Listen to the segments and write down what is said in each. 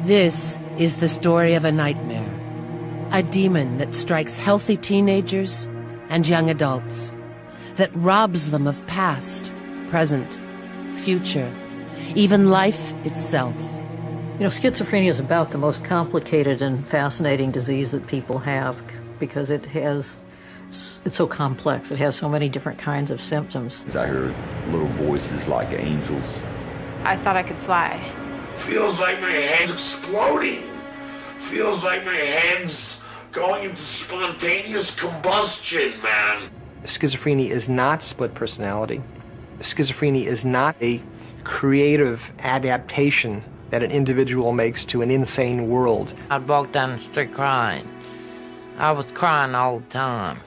This is the story of a nightmare, a demon that strikes healthy teenagers and young adults, that robs them of past, present, future, even life itself. You know, schizophrenia is about the most complicated and fascinating disease that people have because it's so complex. It has so many different kinds of symptoms. I heard little voices like angels. I thought I could fly. Feels like my head's exploding. Feels like my head's going into spontaneous combustion, man. Schizophrenia is not split personality. Schizophrenia is not a creative adaptation that an individual makes to an insane world. I'd walk down the street crying. I was crying all the time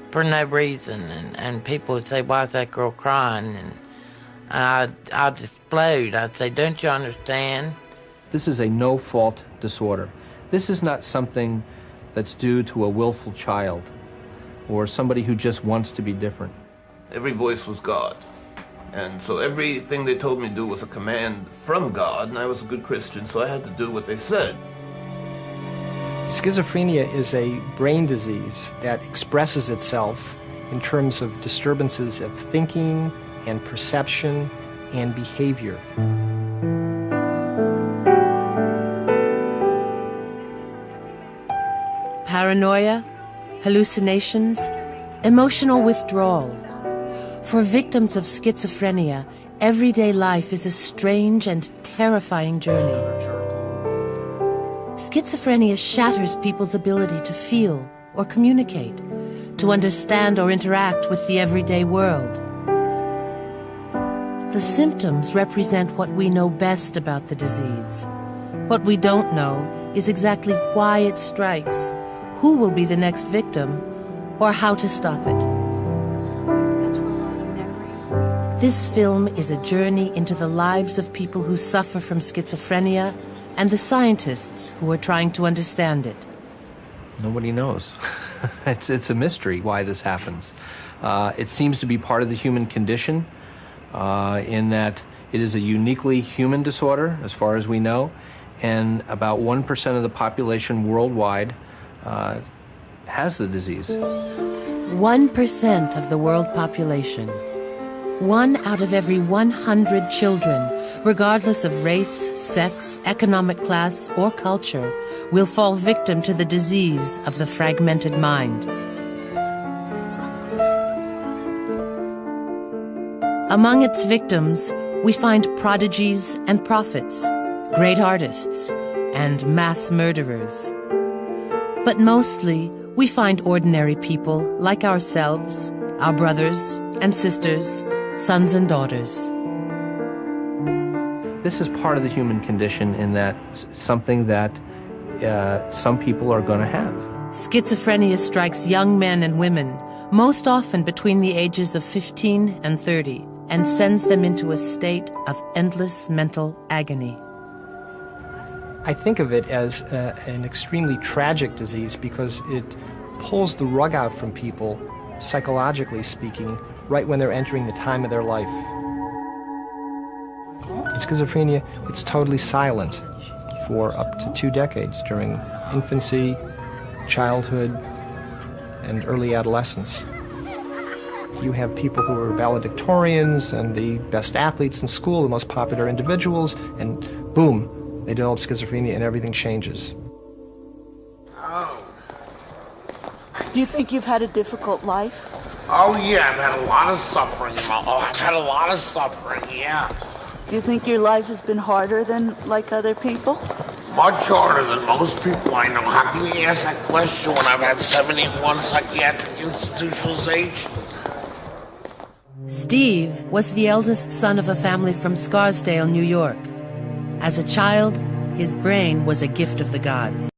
for no reason, and people would say, "Why is that girl crying?" And I'd explode. I'd say, "Don't you understand?" This is a no-fault disorder. This is not something that's due to a willful child or somebody who just wants to be different. Every voice was God. And so everything they told me to do was a command from God, and I was a good Christian, so I had to do what they said. Schizophrenia is a brain disease that expresses itself in terms of disturbances of thinking and perception and behavior. Paranoia, hallucinations, emotional withdrawal. For victims of schizophrenia, everyday life is a strange and terrifying journey. Schizophrenia shatters people's ability to feel or communicate, to understand or interact with the everyday world. The symptoms represent what we know best about the disease. What we don't know is exactly why it strikes, who will be the next victim, or how to stop it. This film is a journey into the lives of people who suffer from schizophrenia and the scientists who are trying to understand it. Nobody knows. It's a mystery why this happens. It seems to be part of the human condition in that it is a uniquely human disorder, as far as we know, and about 1% of the population worldwide has the disease. 1% of the world population. 1 out of every 100 children, regardless of race, sex, economic class, or culture, will fall victim to the disease of the fragmented mind. Among its victims, we find prodigies and prophets, great artists, and mass murderers. But mostly, we find ordinary people like ourselves, our brothers and sisters, sons and daughters. This is part of the human condition in that something that some people are going to have. Schizophrenia strikes young men and women, most often between the ages of 15 and 30, and sends them into a state of endless mental agony. I think of it as an extremely tragic disease because it pulls the rug out from people, psychologically speaking, right when they're entering the time of their life. In schizophrenia, it's totally silent for up to 2 decades during infancy, childhood, and early adolescence. You have people who are valedictorians and the best athletes in school, the most popular individuals, and boom, they develop schizophrenia and everything changes. Do you think you've had a difficult life? Oh yeah, I've had a lot of suffering. I've had a lot of suffering, yeah. Do you think your life has been harder than like other people? Much harder than most people I know. How can you ask that question when I've had 71 psychiatric institutionalizations? Steve was the eldest son of a family from Scarsdale, New York. As a child, his brain was a gift of the gods.